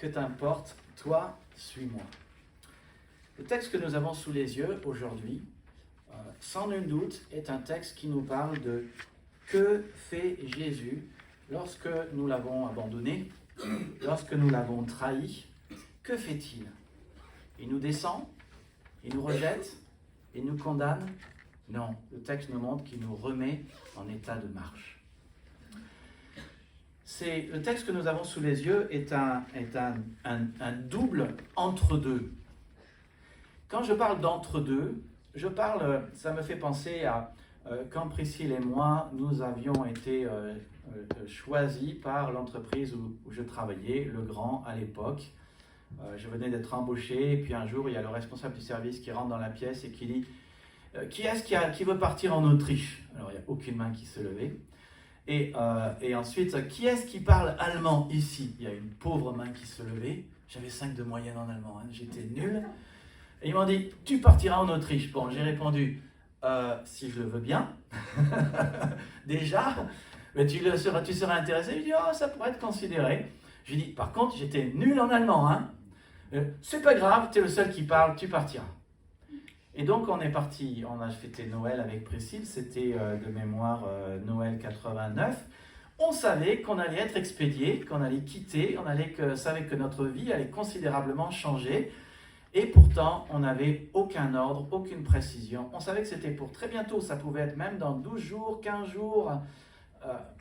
Que t'importe, toi, suis-moi. Le texte que nous avons sous les yeux aujourd'hui, sans nul doute, est un texte qui nous parle de que fait Jésus lorsque nous l'avons abandonné, lorsque nous l'avons trahi. Que fait-il? Il nous descend? Il nous rejette? Il nous condamne? Non, le texte nous montre qu'il nous remet en état de marche. Le texte que nous avons sous les yeux est un double entre-deux. Quand je parle d'entre-deux, ça me fait penser à quand Priscille et moi, nous avions été choisis par l'entreprise où je travaillais, Le Grand à l'époque. Je venais d'être embauché et puis un jour, il y a le responsable du service qui rentre dans la pièce et qui dit « Qui est-ce qui veut partir en Autriche ?» Alors, il n'y a aucune main qui s'est levée. Et ensuite, qui est-ce qui parle allemand ici? Il y a une pauvre main qui se levait. J'avais 5 de moyenne en allemand, hein. J'étais nul. Et ils m'ont dit, tu partiras en Autriche. Bon, j'ai répondu, si je le veux bien. Déjà, mais tu seras intéressé? Il dit, oh, ça pourrait être considéré. Je lui dis, par contre, j'étais nul en allemand. Hein. C'est pas grave, tu es le seul qui parle, tu partiras. Et donc on est parti, on a fêté Noël avec Priscille, c'était de mémoire Noël 89. On savait qu'on allait être expédié, qu'on allait quitter, savait que notre vie allait considérablement changer. Et pourtant, on n'avait aucun ordre, aucune précision. On savait que c'était pour très bientôt, ça pouvait être même dans 12 jours, 15 jours.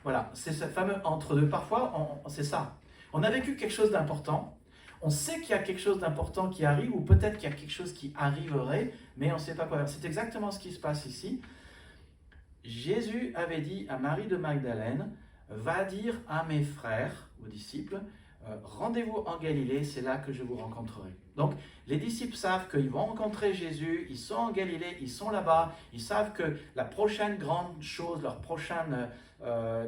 Voilà, c'est ce fameux entre-deux. Parfois, c'est ça. On a vécu quelque chose d'important. On sait qu'il y a quelque chose d'important qui arrive, ou peut-être qu'il y a quelque chose qui arriverait, mais on ne sait pas quoi. C'est exactement ce qui se passe ici. Jésus avait dit à Marie de Magdalène, « Va dire à mes frères, aux disciples, rendez-vous en Galilée, c'est là que je vous rencontrerai. » Donc, les disciples savent qu'ils vont rencontrer Jésus, ils sont en Galilée, ils sont là-bas, ils savent que la prochaine grande chose, leur prochaine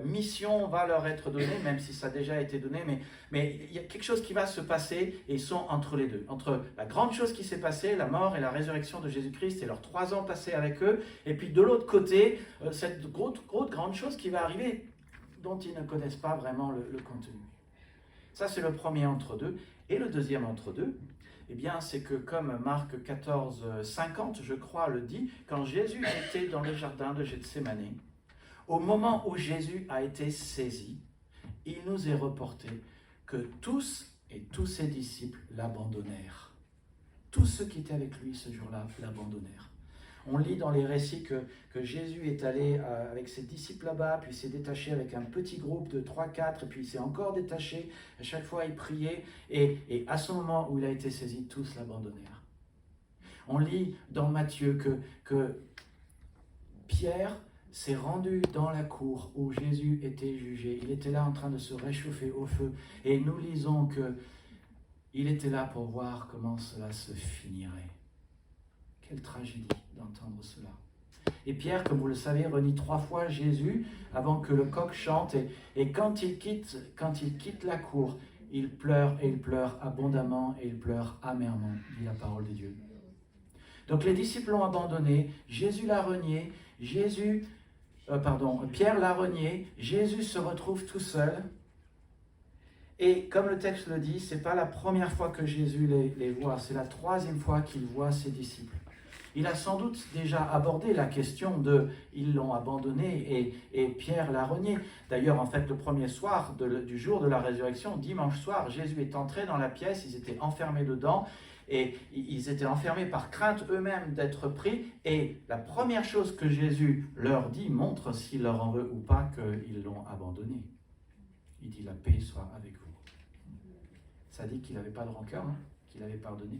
mission va leur être donnée, même si ça a déjà été donné, mais il y a quelque chose qui va se passer et ils sont entre les deux. Entre la grande chose qui s'est passée, la mort et la résurrection de Jésus-Christ et leurs 3 ans passés avec eux, et puis de l'autre côté, cette grande chose qui va arriver dont ils ne connaissent pas vraiment le contenu. Ça, c'est le premier entre-deux. Et le deuxième entre-deux, eh bien, c'est que comme Marc 14, 50, je crois, le dit, quand Jésus était dans le jardin de Gethsémani, au moment où Jésus a été saisi, il nous est reporté que tous ses disciples l'abandonnèrent. Tous ceux qui étaient avec lui ce jour-là l'abandonnèrent. On lit dans les récits que Jésus est allé avec ses disciples là-bas, puis s'est détaché avec un petit groupe de 3-4, et puis il s'est encore détaché. À chaque fois, il priait, et à ce moment où il a été saisi, tous l'abandonnèrent. On lit dans Matthieu que Pierre s'est rendu dans la cour où Jésus était jugé. Il était là en train de se réchauffer au feu, et nous lisons qu'il était là pour voir comment cela se finirait. Quelle tragédie d'entendre cela. Et Pierre, comme vous le savez, renie 3 fois Jésus avant que le coq chante. Et quand il quitte la cour, il pleure et il pleure abondamment et il pleure amèrement, dit la parole de Dieu. Donc les disciples l'ont abandonné, Jésus l'a renié, Pierre l'a renié, Jésus se retrouve tout seul. Et comme le texte le dit, ce n'est pas la première fois que Jésus les voit, c'est la 3e fois qu'il voit ses disciples. Il a sans doute déjà abordé la question de « ils l'ont abandonné et Pierre l'a renié ». D'ailleurs, en fait, le premier soir du jour de la résurrection, dimanche soir, Jésus est entré dans la pièce, ils étaient enfermés dedans et ils étaient enfermés par crainte eux-mêmes d'être pris. Et la première chose que Jésus leur dit montre s'il leur en veut ou pas qu'ils l'ont abandonné. Il dit « la paix soit avec vous ». Ça dit qu'il n'avait pas de rancœur, hein, qu'il avait pardonné.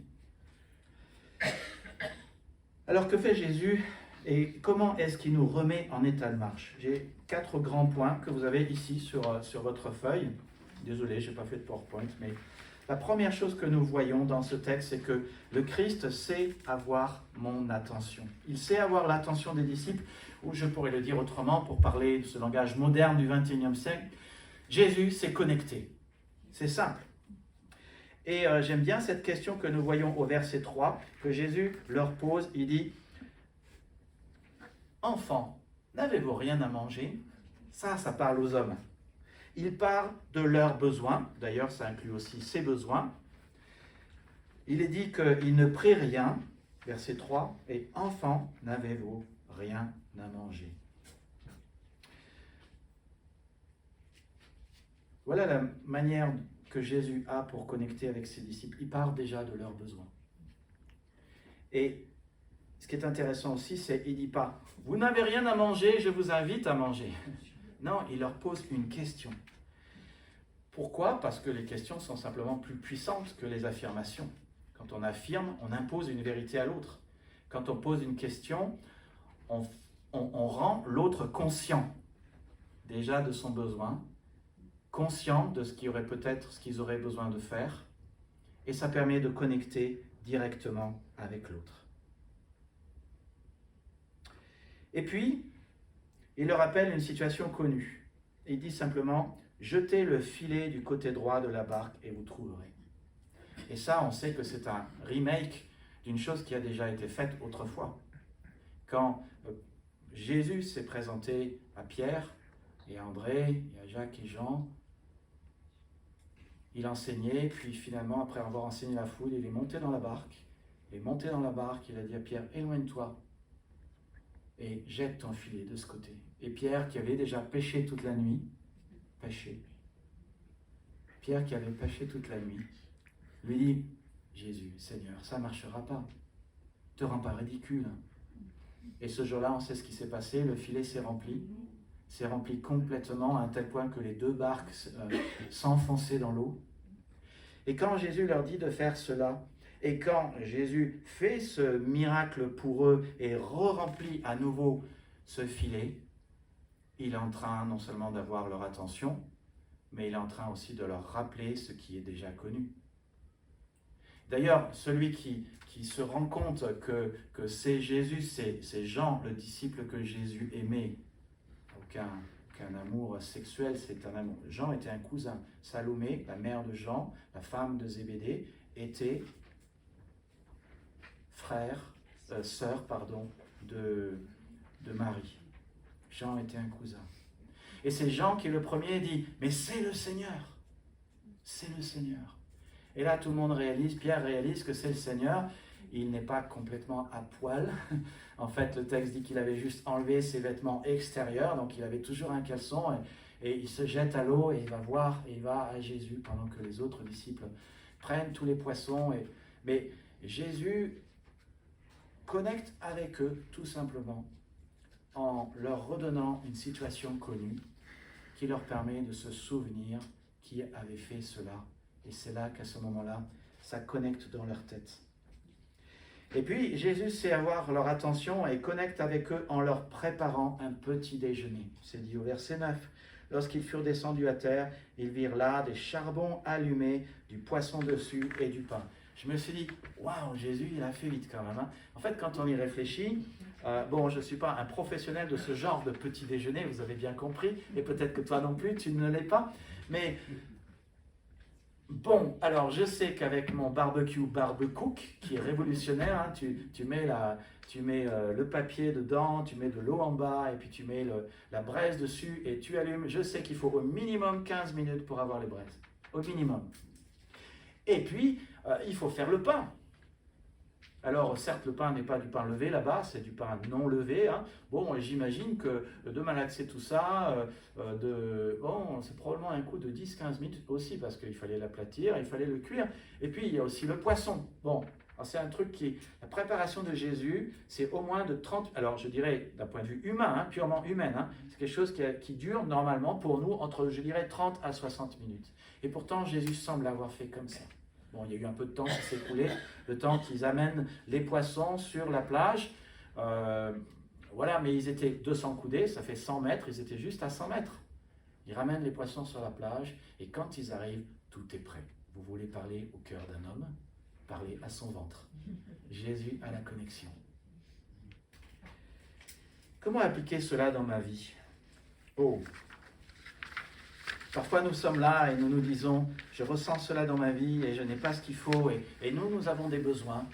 Alors que fait Jésus et comment est-ce qu'il nous remet en état de marche? J'ai 4 grands points que vous avez ici sur votre feuille. Désolé, je n'ai pas fait de PowerPoint, mais la première chose que nous voyons dans ce texte, c'est que le Christ sait avoir mon attention. Il sait avoir l'attention des disciples, ou je pourrais le dire autrement pour parler de ce langage moderne du XXIe siècle. Jésus s'est connecté. C'est simple. Et j'aime bien cette question que nous voyons au verset 3, que Jésus leur pose. Il dit « Enfants, n'avez-vous rien à manger ?» Ça parle aux hommes. Il parle de leurs besoins, d'ailleurs ça inclut aussi ses besoins. Il est dit qu'il ne prit rien, verset 3, et enfants, n'avez-vous rien à manger. Voilà la manière que Jésus a pour connecter avec ses disciples. Il parle déjà de leurs besoins. Et ce qui est intéressant aussi, c'est qu'il ne dit pas « Vous n'avez rien à manger, je vous invite à manger ». Non, il leur pose une question. Pourquoi ? Parce que les questions sont simplement plus puissantes que les affirmations. Quand on affirme, on impose une vérité à l'autre. Quand on pose une question, on rend l'autre conscient déjà de son besoin, conscient de ce qu'ils auraient besoin de faire, et ça permet de connecter directement avec l'autre. Et puis, il leur rappelle une situation connue. Il dit simplement « Jetez le filet du côté droit de la barque et vous trouverez ». Et ça, on sait que c'est un remake d'une chose qui a déjà été faite autrefois. Quand Jésus s'est présenté à Pierre et à André et à Jacques et Jean, il enseignait, puis finalement, après avoir enseigné la foule, il est monté dans la barque. Et monté dans la barque, il a dit à Pierre « Éloigne-toi et jette ton filet de ce côté ». Et Pierre, qui avait déjà pêché toute la nuit, Pierre qui avait pêché toute la nuit, lui dit « Jésus, Seigneur, ça ne marchera pas. Ne te rends pas ridicule. » Et ce jour-là, on sait ce qui s'est passé, le filet s'est rempli complètement à un tel point que les deux barques s'enfonçaient dans l'eau. Et quand Jésus leur dit de faire cela, et quand Jésus fait ce miracle pour eux et re-remplit à nouveau ce filet, il est en train non seulement d'avoir leur attention, mais il est en train aussi de leur rappeler ce qui est déjà connu. D'ailleurs, celui qui se rend compte que c'est Jésus, c'est Jean, le disciple que Jésus aimait, aucun amour sexuel, c'est un amour. Jean était un cousin. Salomé, la mère de Jean, la femme de Zébédée, était sœur de Marie. Jean était un cousin. Et c'est Jean qui le premier dit « Mais c'est le Seigneur ! C'est le Seigneur !» Et là, tout le monde réalise, Pierre réalise que c'est le Seigneur. Il n'est pas complètement à poil. En fait, le texte dit qu'il avait juste enlevé ses vêtements extérieurs, donc il avait toujours un caleçon, et il se jette à l'eau, et il va voir, et il va à Jésus, pendant que les autres disciples prennent tous les poissons. Mais Jésus connecte avec eux, tout simplement, en leur redonnant une situation connue, qui leur permet de se souvenir qui avait fait cela. Et c'est là qu'à ce moment-là, ça connecte dans leur tête. Et puis, Jésus sait avoir leur attention et connecte avec eux en leur préparant un petit déjeuner. C'est dit au verset 9. Lorsqu'ils furent descendus à terre, ils virent là des charbons allumés, du poisson dessus et du pain. Je me suis dit, waouh, Jésus, il a fait vite quand même. Hein. En fait, quand on y réfléchit, je ne suis pas un professionnel de ce genre de petit déjeuner, vous avez bien compris, et peut-être que toi non plus, tu ne l'es pas, mais bon, alors je sais qu'avec mon barbecue Barbecook, qui est révolutionnaire, hein, tu mets le papier dedans, tu mets de l'eau en bas, et puis tu mets la braise dessus, et tu allumes. Je sais qu'il faut au minimum 15 minutes pour avoir les braises, au minimum. Et puis, il faut faire le pain. Alors, certes, le pain n'est pas du pain levé là-bas, c'est du pain non levé. Hein. Bon, j'imagine que de malaxer tout ça, c'est probablement un coup de 10-15 minutes aussi, parce qu'il fallait l'aplatir, il fallait le cuire. Et puis, il y a aussi le poisson. Bon, c'est un truc la préparation de Jésus, c'est au moins de 30, alors je dirais d'un point de vue humain, hein, purement humain, hein, c'est quelque chose qui dure normalement pour nous entre, je dirais, 30 à 60 minutes. Et pourtant, Jésus semble l'avoir fait comme ça. Bon, il y a eu un peu de temps qui s'est écoulé, le temps qu'ils amènent les poissons sur la plage. Voilà, mais ils étaient 200 coudées, ça fait 100 mètres, ils étaient juste à 100 mètres. Ils ramènent les poissons sur la plage, et quand ils arrivent, tout est prêt. Vous voulez parler au cœur d'un homme? Parlez à son ventre. Jésus a la connexion. Comment appliquer cela dans ma vie? Parfois nous sommes là et nous nous disons, je ressens cela dans ma vie et je n'ai pas ce qu'il faut. Et nous avons des besoins.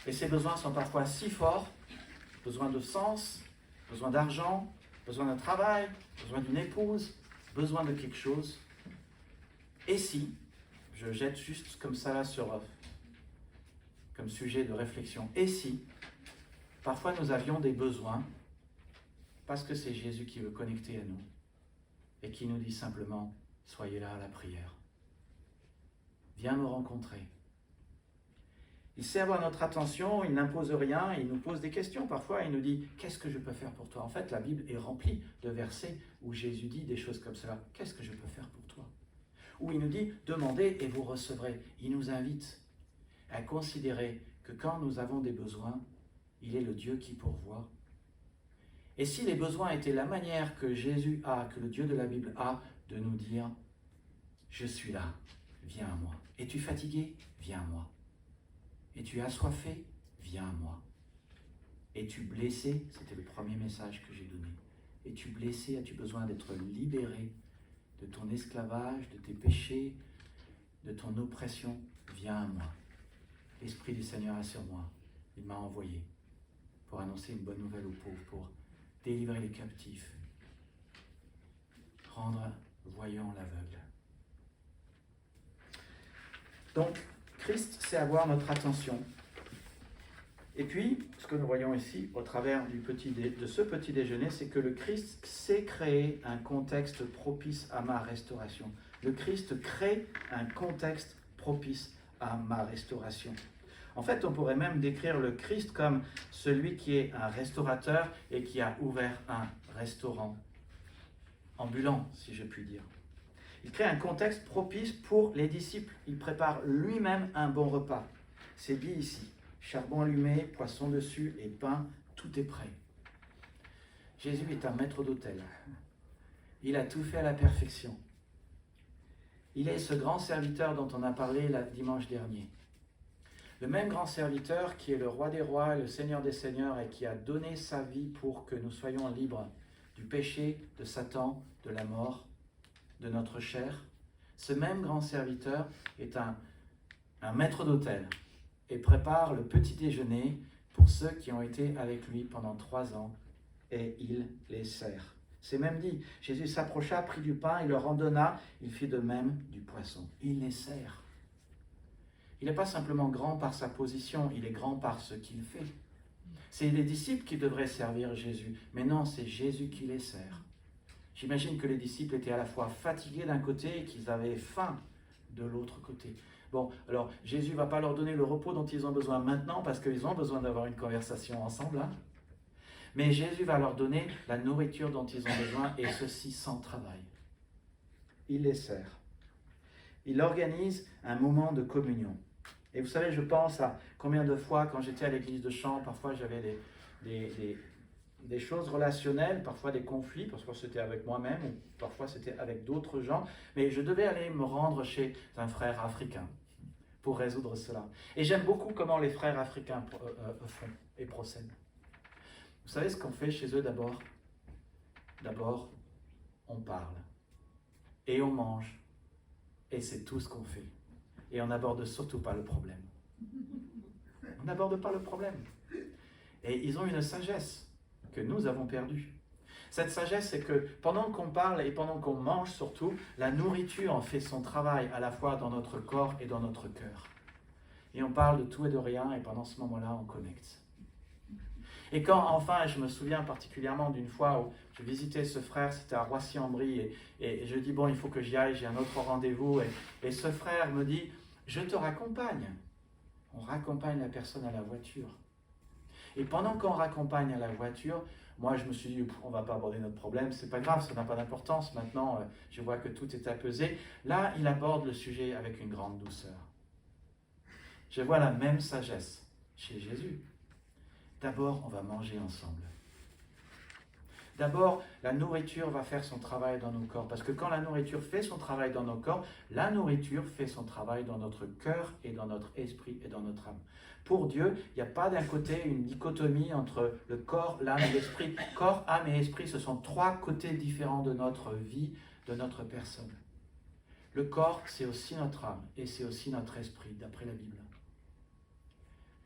Et ces besoins sont parfois si forts, besoin de sens, besoin d'argent, besoin d'un travail, besoin d'une épouse, besoin de quelque chose. Et si, je jette juste comme ça là comme sujet de réflexion, et si, parfois nous avions des besoins, parce que c'est Jésus qui veut connecter à nous, et qui nous dit simplement, soyez là à la prière. Viens me rencontrer. Il sait avoir notre attention, il n'impose rien, il nous pose des questions. Parfois, il nous dit, qu'est-ce que je peux faire pour toi? En fait, la Bible est remplie de versets où Jésus dit des choses comme cela. Qu'est-ce que je peux faire pour toi? Où il nous dit, demandez et vous recevrez. Il nous invite à considérer que quand nous avons des besoins, il est le Dieu qui pourvoit. Et si les besoins étaient la manière que Jésus a, que le Dieu de la Bible a, de nous dire, je suis là, viens à moi. Es-tu fatigué? Viens à moi. Es-tu assoiffé? Viens à moi. Es-tu blessé? C'était le premier message que j'ai donné. Es-tu blessé? As-tu besoin d'être libéré de ton esclavage, de tes péchés, de ton oppression? Viens à moi. L'Esprit du Seigneur est sur moi. Il m'a envoyé pour annoncer une bonne nouvelle aux pauvres, pour délivrer les captifs, rendre voyant l'aveugle. Donc, Christ sait avoir notre attention. Et puis, ce que nous voyons ici, au travers de ce petit déjeuner, c'est que le Christ sait créer un contexte propice à ma restauration. Le Christ crée un contexte propice à ma restauration. En fait, on pourrait même décrire le Christ comme celui qui est un restaurateur et qui a ouvert un restaurant ambulant, si je puis dire. Il crée un contexte propice pour les disciples. Il prépare lui-même un bon repas. C'est dit ici, charbon allumé, poisson dessus et pain, tout est prêt. Jésus est un maître d'hôtel. Il a tout fait à la perfection. Il est ce grand serviteur dont on a parlé dimanche dernier. Le même grand serviteur qui est le roi des rois, le Seigneur des seigneurs et qui a donné sa vie pour que nous soyons libres du péché, de Satan, de la mort, de notre chair. Ce même grand serviteur est un maître d'hôtel et prépare le petit déjeuner pour ceux qui ont été avec lui pendant 3 ans et il les sert. C'est même dit, Jésus s'approcha, prit du pain, il leur en donna, il fit de même du poisson. Il les sert. Il n'est pas simplement grand par sa position, il est grand par ce qu'il fait. C'est les disciples qui devraient servir Jésus, mais non, c'est Jésus qui les sert. J'imagine que les disciples étaient à la fois fatigués d'un côté et qu'ils avaient faim de l'autre côté. Bon, alors Jésus ne va pas leur donner le repos dont ils ont besoin maintenant parce qu'ils ont besoin d'avoir une conversation ensemble. Hein. Mais Jésus va leur donner la nourriture dont ils ont besoin et ceci sans travail. Il les sert. Il organise un moment de communion. Et vous savez, je pense à combien de fois quand j'étais à l'église de Champs, parfois j'avais des choses relationnelles, parfois des conflits, parfois c'était avec moi-même, ou parfois c'était avec d'autres gens, mais je devais aller me rendre chez un frère africain pour résoudre cela. Et j'aime beaucoup comment les frères africains font et procèdent. Vous savez ce qu'on fait chez eux d'abord? D'abord, on parle, et on mange, et c'est tout ce qu'on fait. Et on n'aborde surtout pas le problème. On n'aborde pas le problème. Et ils ont une sagesse que nous avons perdue. Cette sagesse, c'est que pendant qu'on parle et pendant qu'on mange surtout, la nourriture en fait son travail à la fois dans notre corps et dans notre cœur. Et on parle de tout et de rien et pendant ce moment-là, on connecte. Et quand enfin, je me souviens particulièrement d'une fois où je visitais ce frère, c'était à Roissy-en-Brie, et je dis, bon, il faut que j'y aille, j'ai un autre rendez-vous. Et ce frère me dit, je te raccompagne. On raccompagne la personne à la voiture. Et pendant qu'on raccompagne à la voiture, moi je me suis dit, on ne va pas aborder notre problème, c'est pas grave, ça n'a pas d'importance. Maintenant, je vois que tout est apaisé. Là, il aborde le sujet avec une grande douceur. Je vois la même sagesse chez Jésus. D'abord, on va manger ensemble. D'abord, la nourriture va faire son travail dans nos corps. Parce que quand la nourriture fait son travail dans nos corps, la nourriture fait son travail dans notre cœur et dans notre esprit et dans notre âme. Pour Dieu, il n'y a pas d'un côté une dichotomie entre le corps, l'âme et l'esprit. Corps, âme et esprit, ce sont 3 côtés différents de notre vie, de notre personne. Le corps, c'est aussi notre âme et c'est aussi notre esprit, d'après la Bible.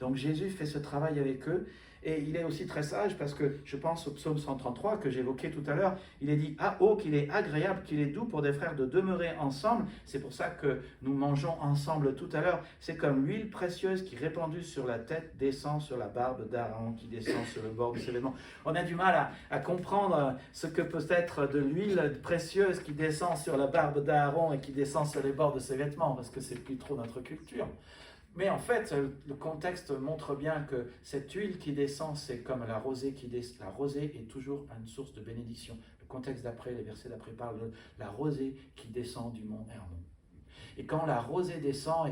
Donc Jésus fait ce travail avec eux. Et il est aussi très sage parce que je pense au psaume 133 que j'évoquais tout à l'heure. Il est dit « Ah oh, qu'il est agréable, qu'il est doux pour des frères de demeurer ensemble. » C'est pour ça que nous mangeons ensemble tout à l'heure. C'est comme l'huile précieuse qui répandue sur la tête descend sur la barbe d'Aaron, qui descend sur le bord de ses vêtements. On a du mal à comprendre ce que peut être de l'huile précieuse qui descend sur la barbe d'Aaron et qui descend sur les bords de ses vêtements, parce que c'est plus trop notre culture. Mais en fait, le contexte montre bien que cette huile qui descend, c'est comme la rosée qui descend. La rosée est toujours une source de bénédiction. Le contexte d'après, les versets d'après parlent de la rosée qui descend du mont Hermon. Et quand la rosée descend,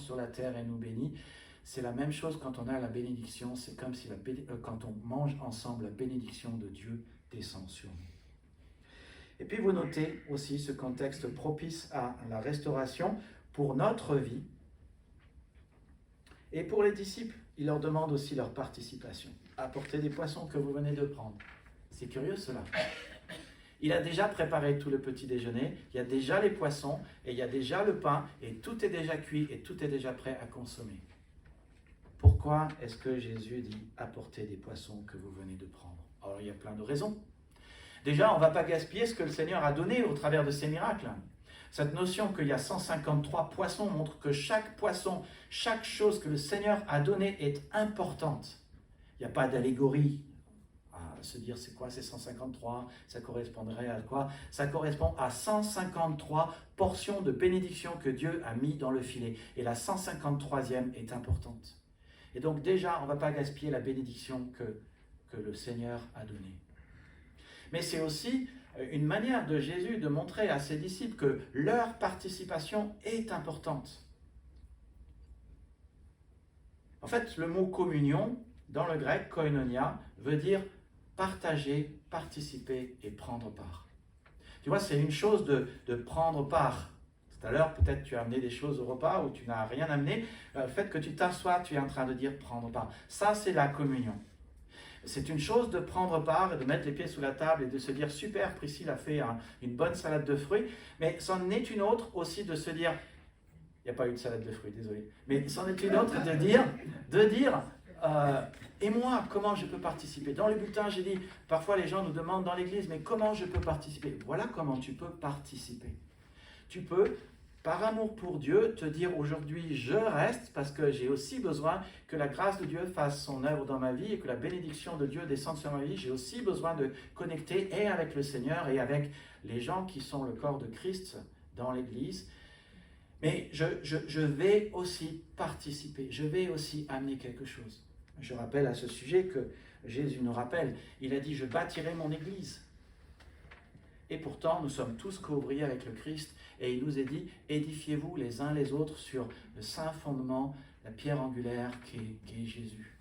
sur la terre et nous bénit, c'est la même chose quand on a la bénédiction. C'est comme si quand on mange ensemble, la bénédiction de Dieu descend sur nous. Et puis vous notez aussi ce contexte propice à la restauration pour notre vie. Et pour les disciples, il leur demande aussi leur participation. Apportez des poissons que vous venez de prendre. C'est curieux cela. Il a déjà préparé tout le petit déjeuner, il y a déjà les poissons, et il y a déjà le pain, et tout est déjà cuit, et tout est déjà prêt à consommer. Pourquoi est-ce que Jésus dit « apportez des poissons que vous venez de prendre » Alors il y a plein de raisons. Déjà, on ne va pas gaspiller ce que le Seigneur a donné au travers de ces miracles. Cette notion qu'il y a 153 poissons montre que chaque poisson, chaque chose que le Seigneur a donnée est importante. Il n'y a pas d'allégorie à se dire c'est quoi ces 153, ça correspondrait à quoi? Ça correspond à 153 portions de bénédiction que Dieu a mis dans le filet. Et la 153e est importante. Et donc déjà, on ne va pas gaspiller la bénédiction que le Seigneur a donnée. Mais c'est aussi une manière de Jésus de montrer à ses disciples que leur participation est importante. En fait, le mot communion, dans le grec, koinonia, veut dire partager, participer et prendre part. Tu vois, c'est une chose de prendre part. Tout à l'heure, peut-être tu as amené des choses au repas ou tu n'as rien amené. Le fait que tu t'assois, tu es en train de dire prendre part. Ça, c'est la communion. C'est une chose de prendre part et de mettre les pieds sous la table et de se dire « Super, Priscille a fait une bonne salade de fruits ». Mais c'en est une autre aussi de se dire « Il n'y a pas eu de salade de fruits, désolé. » Mais c'en est une autre de dire et moi, comment je peux participer? Dans le bulletin, j'ai dit, parfois les gens nous demandent dans l'église « Mais comment je peux participer ?» Voilà comment tu peux participer. Tu peux, par amour pour Dieu, te dire aujourd'hui, je reste parce que j'ai aussi besoin que la grâce de Dieu fasse son œuvre dans ma vie et que la bénédiction de Dieu descende sur ma vie. J'ai aussi besoin de connecter et avec le Seigneur et avec les gens qui sont le corps de Christ dans l'Église. Mais je vais aussi participer, je vais aussi amener quelque chose. Je rappelle à ce sujet que Jésus nous rappelle, il a dit « Je bâtirai mon Église ». Et pourtant, nous sommes tous co-ouvriers avec le Christ et il nous est dit « Édifiez-vous les uns les autres sur le saint fondement, la pierre angulaire qui est Jésus ».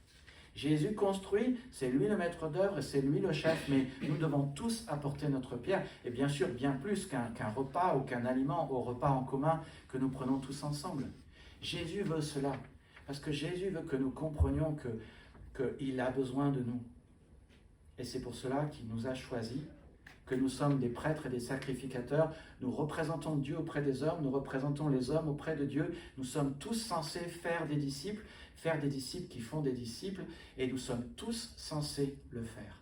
Jésus construit, c'est lui le maître d'œuvre et c'est lui le chef, mais nous devons tous apporter notre pierre. Et bien sûr, bien plus qu'un repas ou qu'un aliment au repas en commun que nous prenons tous ensemble. Jésus veut cela, parce que Jésus veut que nous comprenions qu'il a besoin de nous. Et c'est pour cela qu'il nous a choisis, que nous sommes des prêtres et des sacrificateurs, nous représentons Dieu auprès des hommes, nous représentons les hommes auprès de Dieu, nous sommes tous censés faire des disciples qui font des disciples, et nous sommes tous censés le faire.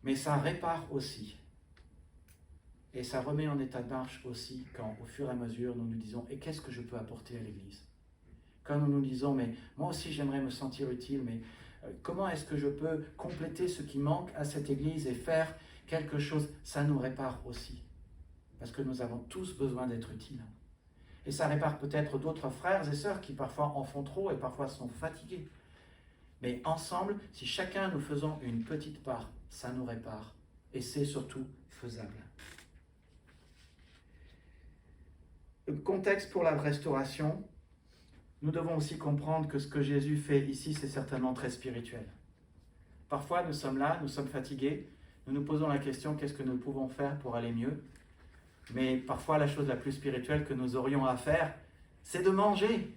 Mais ça répare aussi, et ça remet en état de marche aussi, quand au fur et à mesure nous nous disons « Et qu'est-ce que je peux apporter à l'Église ?» Quand nous nous disons « Mais moi aussi j'aimerais me sentir utile, mais comment est-ce que je peux compléter ce qui manque à cette Église et faire quelque chose ?» Ça nous répare aussi, parce que nous avons tous besoin d'être utiles. Et ça répare peut-être d'autres frères et sœurs qui parfois en font trop et parfois sont fatigués. Mais ensemble, si chacun nous faisons une petite part, ça nous répare. Et c'est surtout faisable. Le contexte pour la restauration, nous devons aussi comprendre que ce que Jésus fait ici, c'est certainement très spirituel. Parfois, nous sommes là, nous sommes fatigués, nous nous posons la question, qu'est-ce que nous pouvons faire pour aller mieux? Mais parfois, la chose la plus spirituelle que nous aurions à faire, c'est de manger,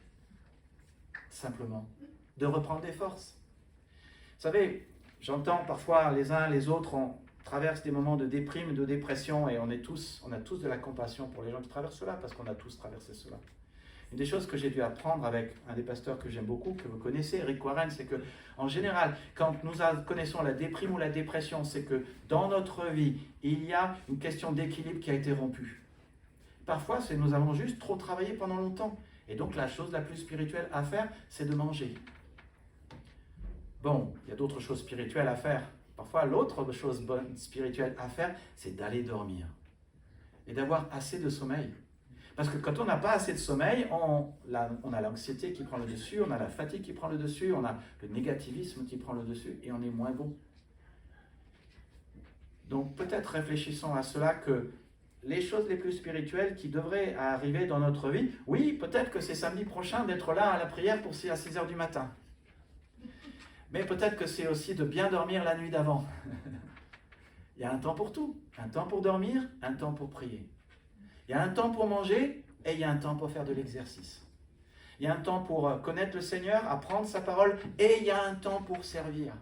simplement, de reprendre des forces. Vous savez, j'entends parfois les uns les autres traversent des moments de déprime, de dépression, et on a tous de la compassion pour les gens qui traversent cela, parce qu'on a tous traversé cela. Une des choses que j'ai dû apprendre avec un des pasteurs que j'aime beaucoup, que vous connaissez, Rick Warren, c'est que, en général, quand nous connaissons la déprime ou la dépression, c'est que dans notre vie, il y a une question d'équilibre qui a été rompue. Parfois, c'est nous avons juste trop travaillé pendant longtemps. Et donc, la chose la plus spirituelle à faire, c'est de manger. Bon, il y a d'autres choses spirituelles à faire. Parfois, l'autre chose bonne, spirituelle à faire, c'est d'aller dormir. Et d'avoir assez de sommeil. Parce que quand on n'a pas assez de sommeil, on a l'anxiété qui prend le dessus, on a la fatigue qui prend le dessus, on a le négativisme qui prend le dessus, et on est moins bon. Donc peut-être réfléchissons à cela, que les choses les plus spirituelles qui devraient arriver dans notre vie, oui, peut-être que c'est samedi prochain d'être là à la prière à 6 heures du matin. Mais peut-être que c'est aussi de bien dormir la nuit d'avant. Il y a un temps pour tout. Un temps pour dormir, un temps pour prier. Il y a un temps pour manger et il y a un temps pour faire de l'exercice. Il y a un temps pour connaître le Seigneur, apprendre sa parole, et il y a un temps pour servir.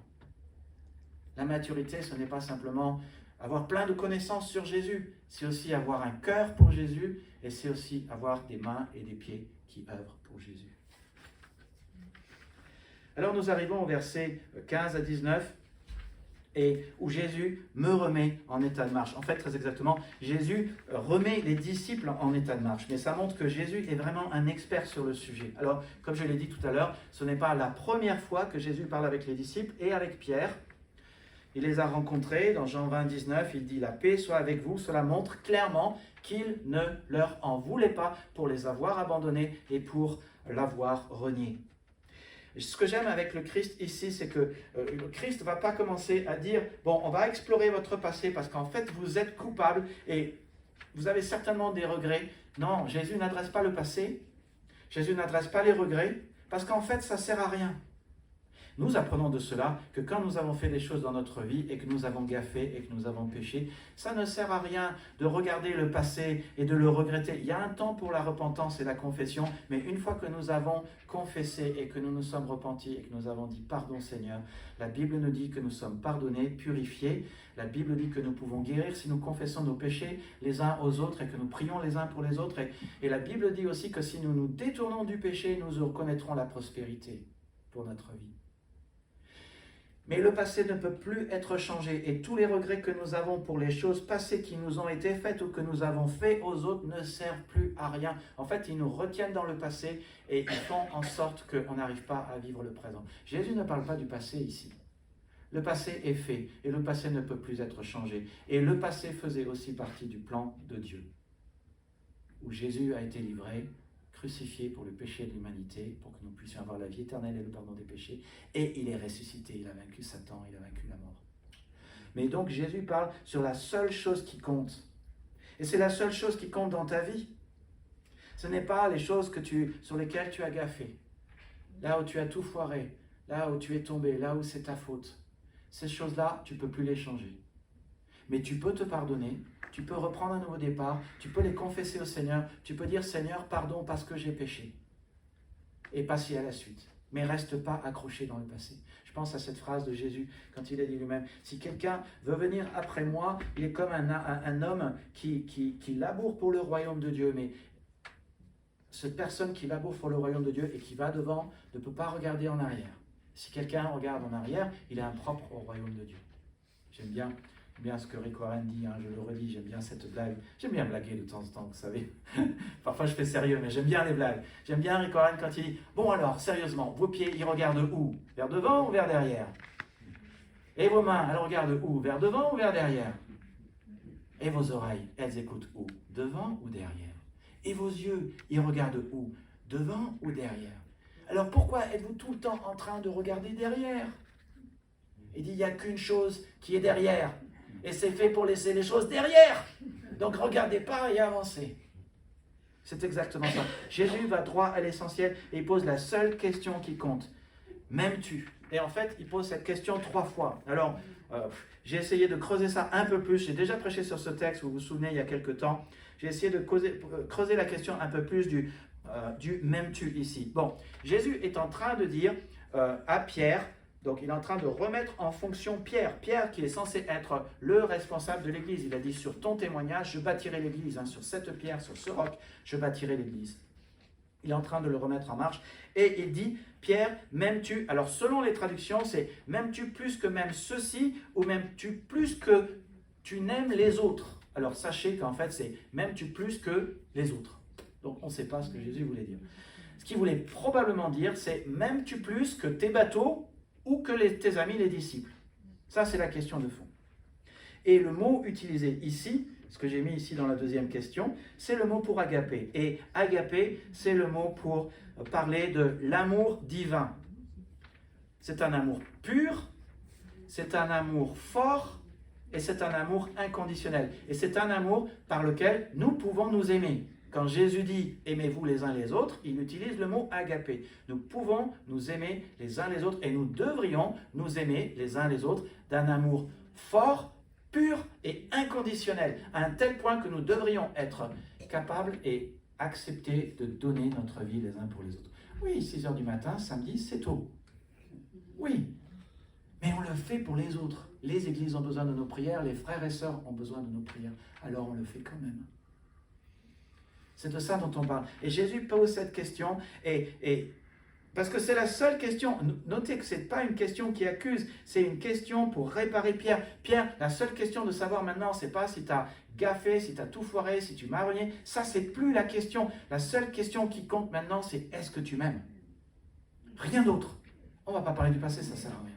La maturité, ce n'est pas simplement avoir plein de connaissances sur Jésus, c'est aussi avoir un cœur pour Jésus, et c'est aussi avoir des mains et des pieds qui œuvrent pour Jésus. Alors nous arrivons au verset 15 à 19, et où Jésus me remet en état de marche. En fait, très exactement, Jésus remet les disciples en état de marche. Mais ça montre que Jésus est vraiment un expert sur le sujet. Alors, comme je l'ai dit tout à l'heure, ce n'est pas la première fois que Jésus parle avec les disciples et avec Pierre. Il les a rencontrés dans Jean 20, 19. Il dit « La paix soit avec vous ». Cela montre clairement qu'il ne leur en voulait pas pour les avoir abandonnés et pour l'avoir renié. Ce que j'aime avec le Christ ici, c'est que le Christ ne va pas commencer à dire « Bon, on va explorer votre passé parce qu'en fait, vous êtes coupable et vous avez certainement des regrets. » Non, Jésus n'adresse pas le passé. Jésus n'adresse pas les regrets parce qu'en fait, ça ne sert à rien. Nous apprenons de cela que quand nous avons fait des choses dans notre vie et que nous avons gaffé et que nous avons péché, ça ne sert à rien de regarder le passé et de le regretter. Il y a un temps pour la repentance et la confession, mais une fois que nous avons confessé et que nous nous sommes repentis et que nous avons dit « Pardon Seigneur », la Bible nous dit que nous sommes pardonnés, purifiés. La Bible dit que nous pouvons guérir si nous confessons nos péchés les uns aux autres et que nous prions les uns pour les autres. Et la Bible dit aussi que si nous nous détournons du péché, nous reconnaîtrons la prospérité pour notre vie. Mais le passé ne peut plus être changé et tous les regrets que nous avons pour les choses passées qui nous ont été faites ou que nous avons fait aux autres ne servent plus à rien. En fait, ils nous retiennent dans le passé et ils font en sorte qu'on n'arrive pas à vivre le présent. Jésus ne parle pas du passé ici. Le passé est fait et le passé ne peut plus être changé. Et le passé faisait aussi partie du plan de Dieu, où Jésus a été livré, crucifié pour le péché de l'humanité, pour que nous puissions avoir la vie éternelle et le pardon des péchés, et il est ressuscité, il a vaincu Satan, il a vaincu la mort. Mais donc Jésus parle sur la seule chose qui compte, et c'est la seule chose qui compte dans ta vie. Ce n'est pas les choses sur lesquelles tu as gaffé, là où tu as tout foiré, là où tu es tombé, là où c'est ta faute. Ces choses-là, tu ne peux plus les changer. Mais tu peux te pardonner, tu peux reprendre un nouveau départ, tu peux les confesser au Seigneur, tu peux dire « Seigneur, pardon parce que j'ai péché » et passer à la suite. Mais reste pas accroché dans le passé. Je pense à cette phrase de Jésus quand il a dit lui-même « Si quelqu'un veut venir après moi, il est comme un homme qui laboure pour le royaume de Dieu. » Mais cette personne qui laboure pour le royaume de Dieu et qui va devant ne peut pas regarder en arrière. Si quelqu'un regarde en arrière, il est impropre au royaume de Dieu. J'aime bien ce que Rick Warren dit, hein, je le redis, j'aime bien cette blague. J'aime bien blaguer de temps en temps, vous savez. Parfois je fais sérieux, mais j'aime bien les blagues. J'aime bien Rick Warren quand il dit « Bon alors, sérieusement, vos pieds, ils regardent où? Vers devant ou vers derrière? Et vos mains, elles regardent où? Vers devant ou vers derrière? Et vos oreilles, elles écoutent où? Devant ou derrière? Et vos yeux, ils regardent où? Devant ou derrière? Alors pourquoi êtes-vous tout le temps en train de regarder derrière? » Il dit « Il n'y a qu'une chose qui est derrière. » Et c'est fait pour laisser les choses derrière. Donc regardez pas et avancez. C'est exactement ça. Jésus va droit à l'essentiel et il pose la seule question qui compte. M'aimes-tu? Et en fait, il pose cette question 3 fois. Alors, j'ai essayé de creuser ça un peu plus. J'ai déjà prêché sur ce texte, vous vous souvenez, il y a quelques temps. J'ai essayé de creuser la question un peu plus du m'aimes-tu ici. Bon, Jésus est en train de dire à Pierre, Donc il est en train de remettre en fonction Pierre. Pierre qui est censé être le responsable de l'Église. Il a dit sur ton témoignage, je bâtirai l'Église. Sur cette pierre, sur ce roc, je bâtirai l'Église. Il est en train de le remettre en marche. Et il dit, Pierre, m'aimes-tu? Alors selon les traductions, c'est m'aimes-tu plus que même ceci ou m'aimes-tu plus que tu n'aimes les autres? Alors sachez qu'en fait c'est m'aimes-tu plus que les autres? Donc on ne sait pas ce que Jésus voulait dire. Ce qu'il voulait probablement dire, c'est m'aimes-tu plus que tes bateaux ou que tes amis les disciples? Ça c'est la question de fond. Et le mot utilisé ici, ce que j'ai mis ici dans la deuxième question, c'est le mot pour agapé. Et agapé, c'est le mot pour parler de l'amour divin. C'est un amour pur, c'est un amour fort et c'est un amour inconditionnel. Et c'est un amour par lequel nous pouvons nous aimer. Quand Jésus dit « aimez-vous les uns les autres », il utilise le mot « agapé ». Nous pouvons nous aimer les uns les autres et nous devrions nous aimer les uns les autres d'un amour fort, pur et inconditionnel, à un tel point que nous devrions être capables et accepter de donner notre vie les uns pour les autres. Oui, 6 heures du matin, samedi, c'est tôt. Oui, mais on le fait pour les autres. Les églises ont besoin de nos prières, les frères et sœurs ont besoin de nos prières, alors on le fait quand même. C'est de ça dont on parle. Et Jésus pose cette question, parce que c'est la seule question. Notez que ce n'est pas une question qui accuse, c'est une question pour réparer Pierre. Pierre, la seule question de savoir maintenant, ce n'est pas si tu as gaffé, si tu as tout foiré, si tu m'as renié. Ça, c'est plus la question. La seule question qui compte maintenant, c'est est-ce que tu m'aimes? Rien d'autre. On ne va pas parler du passé, ça ne sert à rien.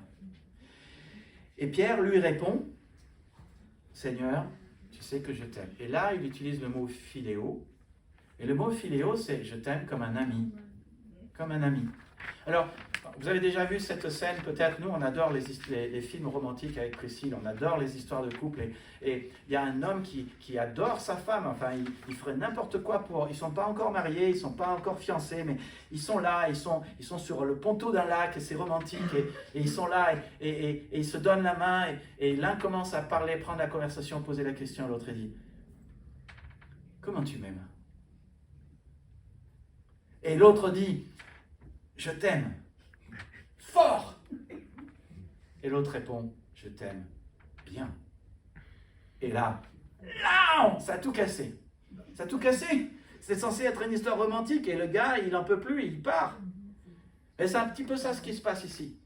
Et Pierre lui répond, Seigneur, tu sais que je t'aime. Et là, il utilise le mot philéo. Et le mot philéo, c'est je t'aime comme un ami. Comme un ami. Alors, vous avez déjà vu cette scène, peut-être, nous on adore les films romantiques avec Priscille, on adore les histoires de couple, et il y a un homme qui adore sa femme, enfin il ferait n'importe quoi pour, ils ne sont pas encore mariés, ils ne sont pas encore fiancés, mais ils sont là, ils sont sur le ponton d'un lac, et c'est romantique, et ils sont là, et ils se donnent la main, et l'un commence à parler, prendre la conversation, poser la question, l'autre dit, comment tu m'aimes? Et l'autre dit, je t'aime. Fort. Et l'autre répond, je t'aime bien. Et là, ça a tout cassé. Ça a tout cassé. C'est censé être une histoire romantique et le gars, il n'en peut plus, il part. Et c'est un petit peu ça ce qui se passe ici.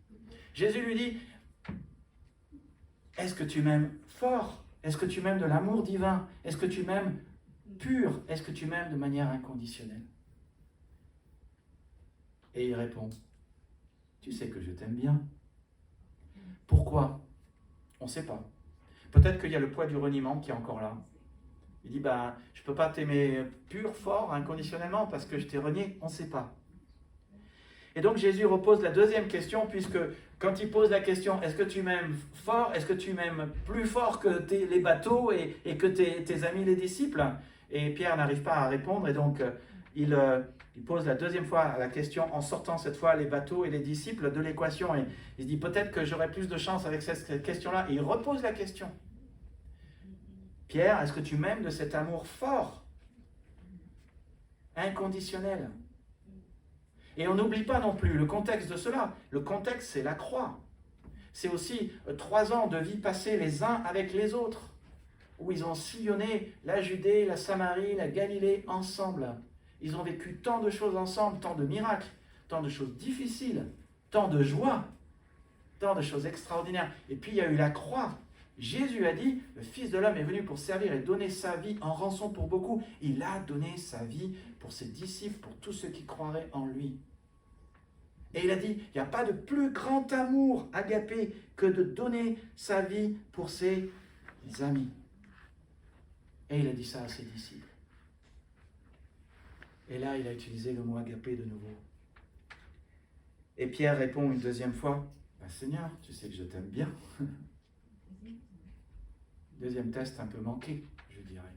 Jésus lui dit, est-ce que tu m'aimes fort? Est-ce que tu m'aimes de l'amour divin? Est-ce que tu m'aimes pur? Est-ce que tu m'aimes de manière inconditionnelle? Et il répond, tu sais que je t'aime bien. Pourquoi? On ne sait pas. Peut-être qu'il y a le poids du reniement qui est encore là. Il dit, je ne peux pas t'aimer pur, fort, inconditionnellement parce que je t'ai renié. On ne sait pas. Et donc Jésus repose la deuxième question, puisque quand il pose la question, est-ce que tu m'aimes fort? Est-ce que tu m'aimes plus fort que les bateaux et que tes amis les disciples? Et Pierre n'arrive pas à répondre, et donc il pose la deuxième fois la question en sortant cette fois les bateaux et les disciples de l'équation. Et il se dit peut-être que j'aurai plus de chance avec cette question-là. Et il repose la question. Pierre, est-ce que tu m'aimes de cet amour fort, inconditionnel? Et on n'oublie pas non plus le contexte de cela. Le contexte, c'est la croix. C'est aussi 3 ans de vie passée les uns avec les autres, où ils ont sillonné la Judée, la Samarie, la Galilée ensemble. Ils ont vécu tant de choses ensemble, tant de miracles, tant de choses difficiles, tant de joie, tant de choses extraordinaires. Et puis il y a eu la croix. Jésus a dit, le Fils de l'homme est venu pour servir et donner sa vie en rançon pour beaucoup. Il a donné sa vie pour ses disciples, pour tous ceux qui croiraient en lui. Et il a dit, il n'y a pas de plus grand amour agapé que de donner sa vie pour ses amis. Et il a dit ça à ses disciples. Et là, il a utilisé le mot agapé de nouveau. Et Pierre répond une deuxième fois, Seigneur, tu sais que je t'aime bien. Deuxième test un peu manqué, je dirais.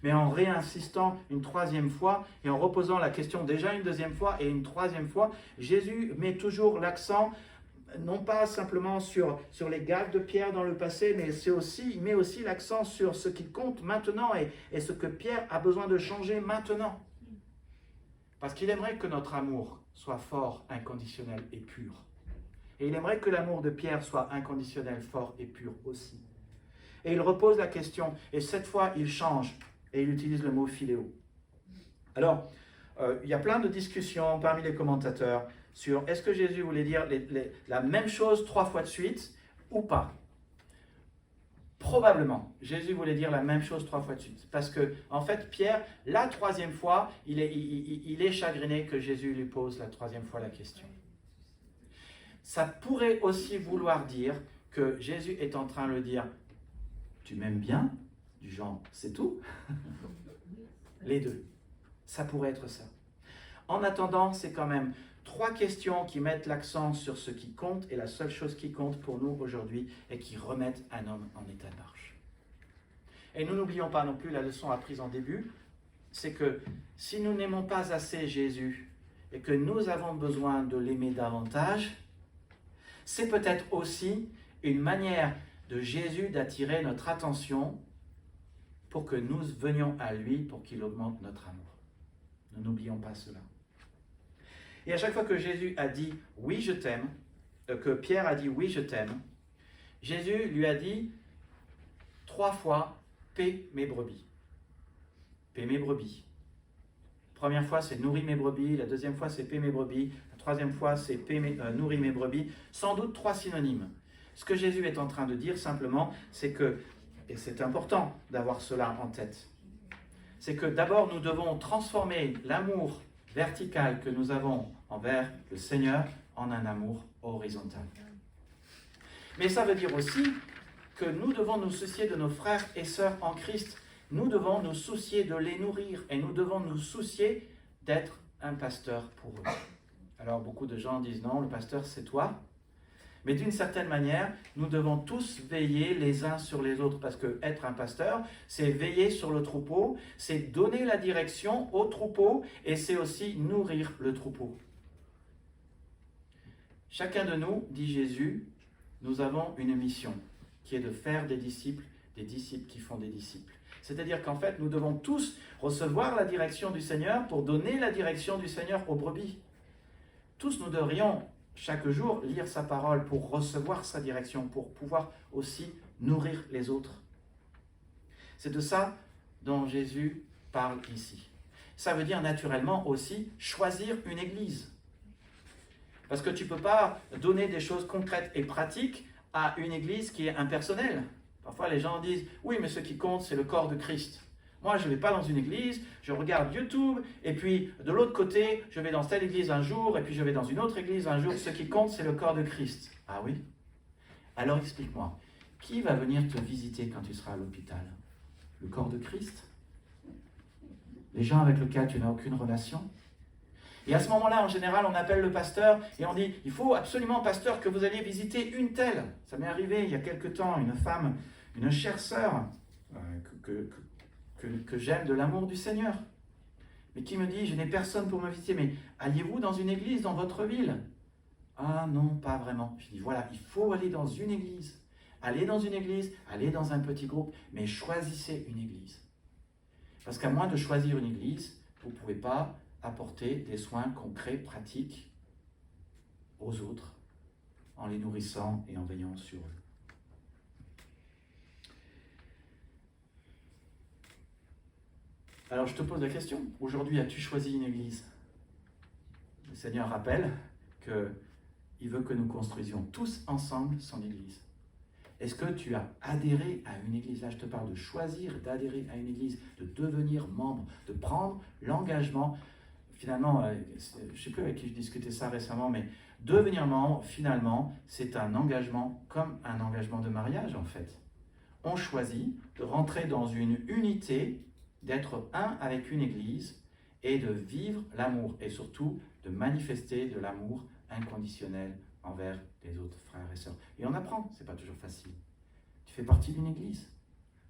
Mais en réinsistant une troisième fois et en reposant la question déjà une deuxième fois et une troisième fois, Jésus met toujours l'accent, non pas simplement sur les gaffes de Pierre dans le passé, mais il met aussi l'accent sur ce qui compte maintenant et ce que Pierre a besoin de changer maintenant. Parce qu'il aimerait que notre amour soit fort, inconditionnel et pur. Et il aimerait que l'amour de Pierre soit inconditionnel, fort et pur aussi. Et il repose la question, et cette fois il change, et il utilise le mot philéo. Alors, il y a plein de discussions parmi les commentateurs sur est-ce que Jésus voulait dire la même chose 3 fois de suite ou pas. Probablement, Jésus voulait dire la même chose 3 fois de suite. Parce que, en fait, Pierre, la 3e fois, il est chagriné que Jésus lui pose la 3e fois la question. Ça pourrait aussi vouloir dire que Jésus est en train de le dire, tu m'aimes bien, du genre, c'est tout. Les deux. Ça pourrait être ça. En attendant, c'est quand même 3 questions qui mettent l'accent sur ce qui compte, et la seule chose qui compte pour nous aujourd'hui est qui remettent un homme en état de marche. Et nous n'oublions pas non plus la leçon apprise en début, c'est que si nous n'aimons pas assez Jésus et que nous avons besoin de l'aimer davantage, c'est peut-être aussi une manière de Jésus d'attirer notre attention pour que nous venions à lui pour qu'il augmente notre amour. Nous n'oublions pas cela. Et à chaque fois que Jésus a dit « oui, je t'aime », que Pierre a dit « oui, je t'aime », Jésus lui a dit 3 fois « paie mes brebis ». Paie mes brebis. Première fois, c'est « nourris mes brebis », la deuxième fois, c'est « paie mes brebis », la 3e fois, c'est « nourris mes brebis ». Sans doute 3 synonymes. Ce que Jésus est en train de dire simplement, c'est que, et c'est important d'avoir cela en tête, c'est que d'abord nous devons transformer l'amour vertical que nous avons envers le Seigneur en un amour horizontal. Mais ça veut dire aussi que nous devons nous soucier de nos frères et sœurs en Christ. Nous devons nous soucier de les nourrir et nous devons nous soucier d'être un pasteur pour eux. Alors beaucoup de gens disent non, le pasteur c'est toi. Mais d'une certaine manière, nous devons tous veiller les uns sur les autres, parce que être un pasteur, c'est veiller sur le troupeau, c'est donner la direction au troupeau, et c'est aussi nourrir le troupeau. Chacun de nous, dit Jésus, nous avons une mission, qui est de faire des disciples qui font des disciples. C'est-à-dire qu'en fait, nous devons tous recevoir la direction du Seigneur pour donner la direction du Seigneur aux brebis. Tous nous devrions chaque jour lire sa parole pour recevoir sa direction, pour pouvoir aussi nourrir les autres. C'est de ça dont Jésus parle ici. Ça veut dire naturellement aussi choisir une église. Parce que tu ne peux pas donner des choses concrètes et pratiques à une église qui est impersonnelle. Parfois les gens disent « oui, mais ce qui compte, c'est le corps de Christ ». Moi, je ne vais pas dans une église, je regarde YouTube, et puis de l'autre côté, je vais dans telle église un jour, et puis je vais dans une autre église un jour. Ce qui compte, c'est le corps de Christ. Ah oui? Alors explique-moi, qui va venir te visiter quand tu seras à l'hôpital? Le corps de Christ? Les gens avec lesquels tu n'as aucune relation? Et à ce moment-là, en général, on appelle le pasteur et on dit « il faut absolument, pasteur, que vous alliez visiter une telle ». Ça m'est arrivé il y a quelque temps, une femme, une chère sœur, que j'aime de l'amour du Seigneur, mais qui me dit, je n'ai personne pour me visiter, mais alliez-vous dans une église dans votre ville? Ah non, pas vraiment. Je dis, voilà, il faut aller dans une église. Allez dans une église, allez dans un petit groupe, mais choisissez une église. Parce qu'à moins de choisir une église, vous ne pouvez pas apporter des soins concrets, pratiques aux autres, en les nourrissant et en veillant sur eux. Alors je te pose la question, aujourd'hui as-tu choisi une église? Le Seigneur rappelle qu'il veut que nous construisions tous ensemble son église. Est-ce que tu as adhéré à une église? Là je te parle de choisir d'adhérer à une église, de devenir membre, de prendre l'engagement. Finalement, je ne sais plus avec qui je discutais ça récemment, mais devenir membre, finalement, c'est un engagement comme un engagement de mariage en fait. On choisit de rentrer dans une unité, d'être un avec une église et de vivre l'amour et surtout de manifester de l'amour inconditionnel envers les autres frères et sœurs. Et on apprend, c'est pas toujours facile. Tu fais partie d'une église,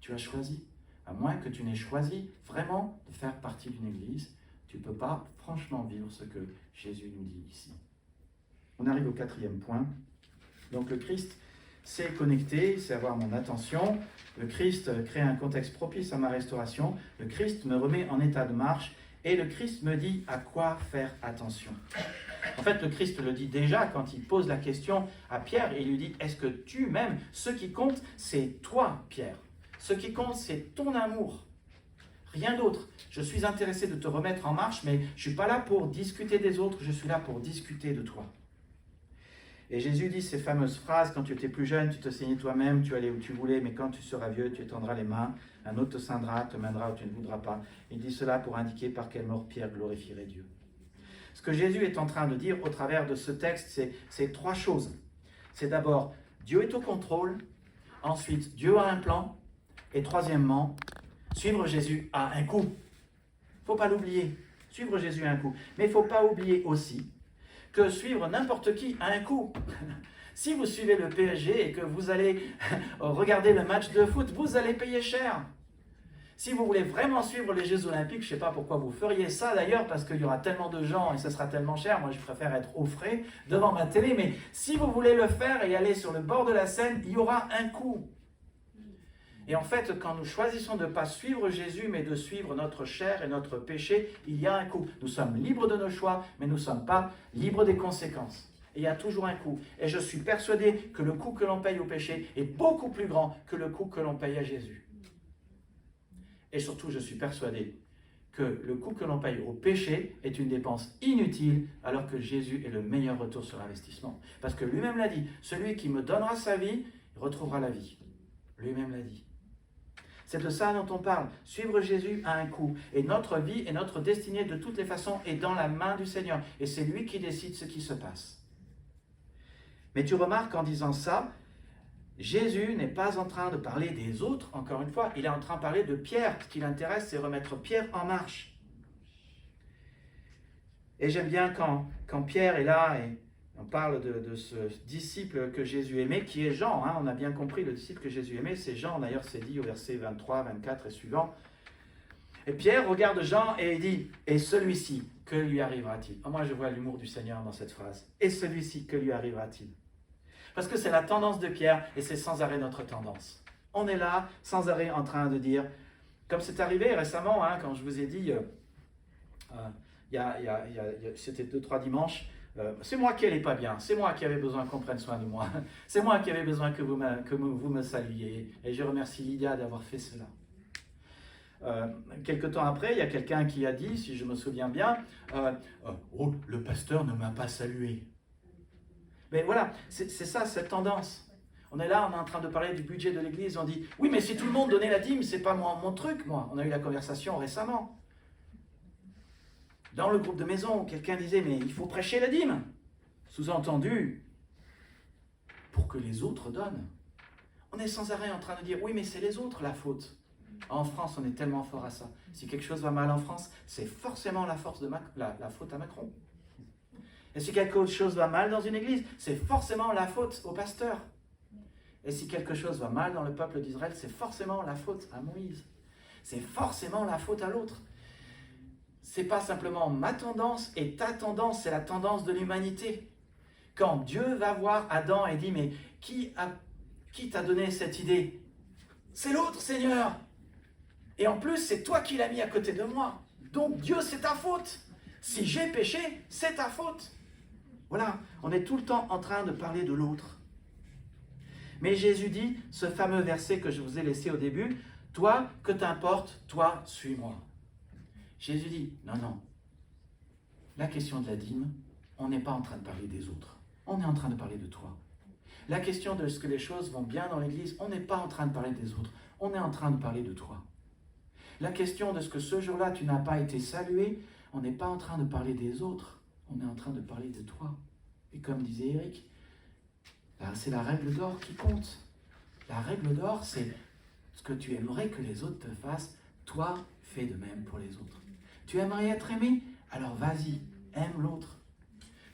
tu as choisi. À moins que tu n'aies choisi vraiment de faire partie d'une église, tu ne peux pas franchement vivre ce que Jésus nous dit ici. On arrive au 4e point. Donc le Christ, c'est connecter, c'est avoir mon attention. Le Christ crée un contexte propice à ma restauration. Le Christ me remet en état de marche. Et le Christ me dit à quoi faire attention. En fait, le Christ le dit déjà quand il pose la question à Pierre, et il lui dit, est-ce que tu m'aimes? Ce qui compte, c'est toi, Pierre. Ce qui compte, c'est ton amour. Rien d'autre. Je suis intéressé de te remettre en marche, mais je ne suis pas là pour discuter des autres, je suis là pour discuter de toi. Et Jésus dit ces fameuses phrases, quand tu étais plus jeune, tu te saignais toi-même, tu allais où tu voulais, mais quand tu seras vieux, tu étendras les mains, un autre te ceindra, te mènera où tu ne voudras pas. Il dit cela pour indiquer par quelle mort Pierre glorifierait Dieu. Ce que Jésus est en train de dire au travers de ce texte, c'est trois choses. C'est d'abord, Dieu est au contrôle, ensuite, Dieu a un plan, et troisièmement, suivre Jésus a un coût. Il ne faut pas l'oublier, suivre Jésus a un coût. Mais il ne faut pas oublier aussi que suivre n'importe qui a un coût. Si vous suivez le PSG et que vous allez regarder le match de foot, vous allez payer cher. Si vous voulez vraiment suivre les Jeux Olympiques, je ne sais pas pourquoi vous feriez ça d'ailleurs, parce qu'il y aura tellement de gens et ce sera tellement cher. Moi, je préfère être au frais devant ma télé. Mais si vous voulez le faire et aller sur le bord de la Seine, il y aura un coût. Et en fait, quand nous choisissons de ne pas suivre Jésus, mais de suivre notre chair et notre péché, il y a un coût. Nous sommes libres de nos choix, mais nous ne sommes pas libres des conséquences. Et il y a toujours un coût. Et je suis persuadé que le coût que l'on paye au péché est beaucoup plus grand que le coût que l'on paye à Jésus. Et surtout, je suis persuadé que le coût que l'on paye au péché est une dépense inutile, alors que Jésus est le meilleur retour sur investissement. Parce que lui-même l'a dit, celui qui me donnera sa vie, il retrouvera la vie. Lui-même l'a dit. C'est de ça dont on parle. Suivre Jésus a un coût. Et notre vie et notre destinée, de toutes les façons, est dans la main du Seigneur. Et c'est lui qui décide ce qui se passe. Mais tu remarques qu'en disant ça, Jésus n'est pas en train de parler des autres, encore une fois. Il est en train de parler de Pierre. Ce qui l'intéresse, c'est remettre Pierre en marche. Et j'aime bien quand Pierre est là et on parle de ce disciple que Jésus aimait, qui est Jean. Hein, on a bien compris, le disciple que Jésus aimait, c'est Jean. D'ailleurs, c'est dit au verset 23, 24 et suivant. Et Pierre regarde Jean et il dit, « Et celui-ci, que lui arrivera-t-il » Moi, je vois l'humour du Seigneur dans cette phrase. « Et celui-ci, que lui arrivera-t-il » Parce que c'est la tendance de Pierre et c'est sans arrêt notre tendance. On est là, sans arrêt, en train de dire, comme c'est arrivé récemment, hein, quand je vous ai dit, c'était 2-3 dimanches, c'est moi qui n'allais pas bien, c'est moi qui avais besoin qu'on prenne soin de moi, c'est moi qui avais besoin que vous me saluiez, et je remercie Lydia d'avoir fait cela. Quelque temps après, il y a quelqu'un qui a dit, si je me souviens bien, oh, le pasteur ne m'a pas salué. Mais voilà, c'est ça, cette tendance. On est là, on est en train de parler du budget de l'église, on dit, oui, mais si tout le monde donnait la dîme, c'est pas mon truc, moi. On a eu la conversation récemment. Dans le groupe de maison, quelqu'un disait, mais il faut prêcher la dîme. Sous-entendu, pour que les autres donnent. On est sans arrêt en train de dire, oui, mais c'est les autres la faute. En France, on est tellement fort à ça. Si quelque chose va mal en France, c'est forcément la faute à Macron. Et si quelque chose va mal dans une église, c'est forcément la faute au pasteur. Et si quelque chose va mal dans le peuple d'Israël, c'est forcément la faute à Moïse. C'est forcément la faute à l'autre. C'est pas simplement ma tendance et ta tendance, c'est la tendance de l'humanité. Quand Dieu va voir Adam et dit, mais qui t'a donné cette idée? C'est l'autre, Seigneur. Et en plus, c'est toi qui l'as mis à côté de moi. Donc Dieu, c'est ta faute. Si j'ai péché, c'est ta faute. Voilà, on est tout le temps en train de parler de l'autre. Mais Jésus dit, ce fameux verset que je vous ai laissé au début, « Toi, que t'importe, toi, suis-moi ». Jésus dit, non, la question de la dîme, on n'est pas en train de parler des autres, on est en train de parler de toi. La question de ce que les choses vont bien dans l'église, on n'est pas en train de parler des autres, on est en train de parler de toi. La question de ce que ce jour-là, tu n'as pas été salué, on n'est pas en train de parler des autres, on est en train de parler de toi. Et comme disait Eric, c'est la règle d'or qui compte. La règle d'or, c'est ce que tu aimerais que les autres te fassent, toi, fais de même pour les autres. Tu aimerais être aimé? Alors vas-y, aime l'autre.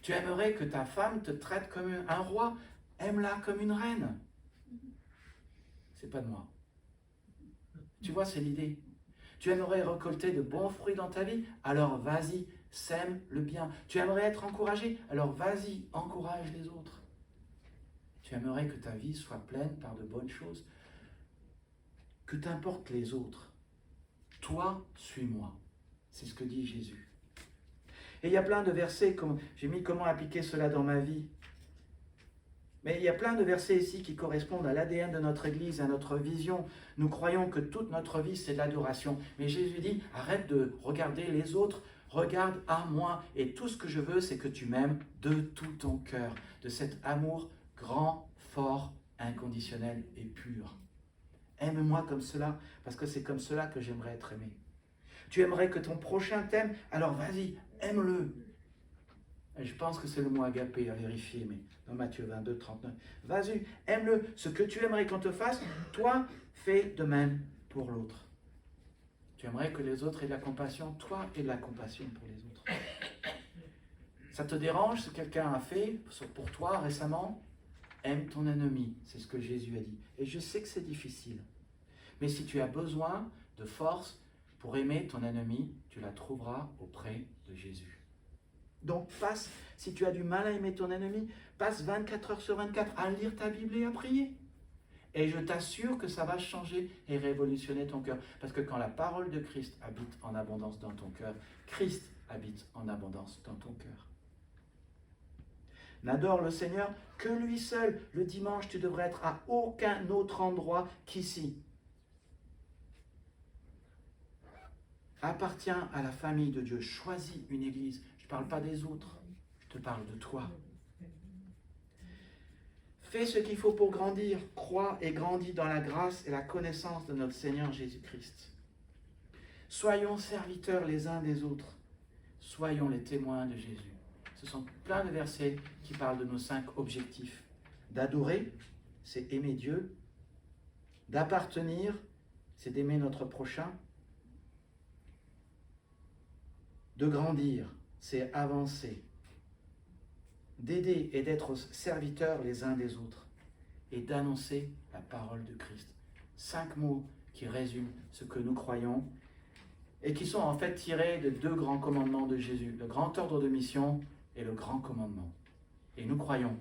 Tu aimerais que ta femme te traite comme un roi? Aime-la comme une reine. C'est pas de moi. Tu vois, c'est l'idée. Tu aimerais récolter de bons fruits dans ta vie? Alors vas-y, sème le bien. Tu aimerais être encouragé? Alors vas-y, encourage les autres. Tu aimerais que ta vie soit pleine par de bonnes choses? Que t'importent les autres? Toi, suis-moi. C'est ce que dit Jésus. Et il y a plein de versets, comme j'ai mis comment appliquer cela dans ma vie. Mais il y a plein de versets ici qui correspondent à l'ADN de notre Église, à notre vision. Nous croyons que toute notre vie, c'est de l'adoration. Mais Jésus dit, arrête de regarder les autres, regarde à moi. Et tout ce que je veux, c'est que tu m'aimes de tout ton cœur, de cet amour grand, fort, inconditionnel et pur. Aime-moi comme cela, parce que c'est comme cela que j'aimerais être aimé. Tu aimerais que ton prochain t'aime, alors vas-y, aime-le. Et je pense que c'est le mot agapé à vérifier, mais dans Matthieu 22, 39. Vas-y, aime-le. Ce que tu aimerais qu'on te fasse, toi, fais de même pour l'autre. Tu aimerais que les autres aient de la compassion, toi, aie de la compassion pour les autres. Ça te dérange ce que quelqu'un a fait pour toi récemment? Aime ton ennemi, c'est ce que Jésus a dit. Et je sais que c'est difficile. Mais si tu as besoin de force pour aimer ton ennemi, tu la trouveras auprès de Jésus. Donc passe, si tu as du mal à aimer ton ennemi, passe 24 heures sur 24 à lire ta Bible et à prier. Et je t'assure que ça va changer et révolutionner ton cœur. Parce que quand la parole de Christ habite en abondance dans ton cœur, Christ habite en abondance dans ton cœur. N'adore le Seigneur que lui seul. Le dimanche, tu devrais être à aucun autre endroit qu'ici. Appartiens à la famille de Dieu. Choisis une église. Je ne parle pas des autres. Je te parle de toi. Fais ce qu'il faut pour grandir. Crois et grandis dans la grâce et la connaissance de notre Seigneur Jésus-Christ. Soyons serviteurs les uns des autres. Soyons les témoins de Jésus. Ce sont plein de versets qui parlent de nos 5 objectifs. D'adorer, c'est aimer Dieu. D'appartenir, c'est d'aimer notre prochain. De grandir, c'est avancer. D'aider et d'être serviteurs les uns des autres. Et d'annoncer la parole de Christ. 5 mots qui résument ce que nous croyons et qui sont en fait tirés de 2 grands commandements de Jésus. Le grand ordre de mission et le grand commandement. Et nous croyons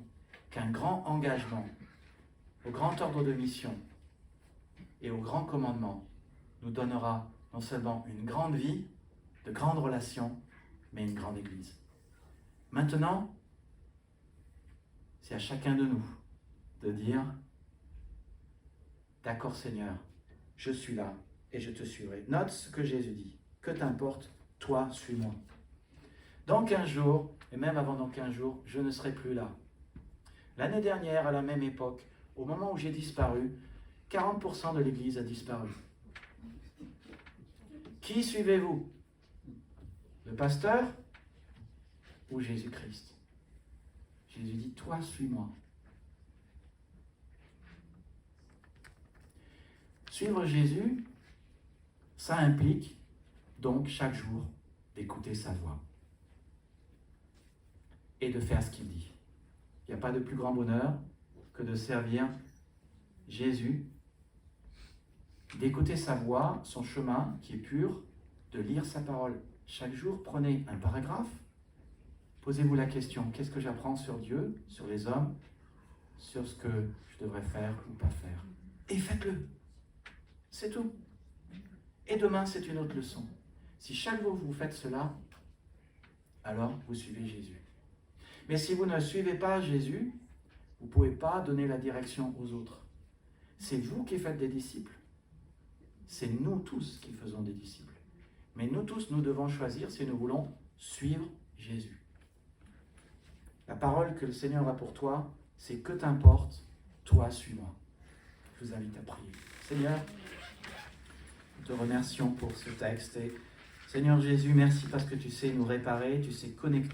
qu'un grand engagement au grand ordre de mission et au grand commandement nous donnera non seulement une grande vie, de grandes relations, mais une grande église. Maintenant, c'est à chacun de nous de dire « D'accord Seigneur, je suis là et je te suivrai. » Note ce que Jésus dit. « Que t'importe, toi, suis-moi. » Dans 15 jours, et même avant dans 15 jours, je ne serai plus là. L'année dernière, à la même époque, au moment où j'ai disparu, 40% de l'Église a disparu. Qui suivez-vous? Le pasteur ou Jésus-Christ? Jésus dit, toi, suis-moi. Suivre Jésus, ça implique donc chaque jour d'écouter sa voix et de faire ce qu'il dit. Il n'y a pas de plus grand bonheur que de servir Jésus, d'écouter sa voix, son chemin qui est pur, de lire sa parole. Chaque jour, prenez un paragraphe, posez-vous la question, qu'est-ce que j'apprends sur Dieu, sur les hommes, sur ce que je devrais faire ou pas faire. Et faites-le. C'est tout. Et demain, c'est une autre leçon. Si chaque jour vous faites cela, alors vous suivez Jésus. Mais si vous ne suivez pas Jésus, vous ne pouvez pas donner la direction aux autres. C'est vous qui faites des disciples. C'est nous tous qui faisons des disciples. Mais nous tous, nous devons choisir si nous voulons suivre Jésus. La parole que le Seigneur a pour toi, c'est que t'importe, toi suis-moi. Je vous invite à prier. Seigneur, nous te remercions pour ce texte. Et Seigneur Jésus, merci parce que tu sais nous réparer, tu sais connecter.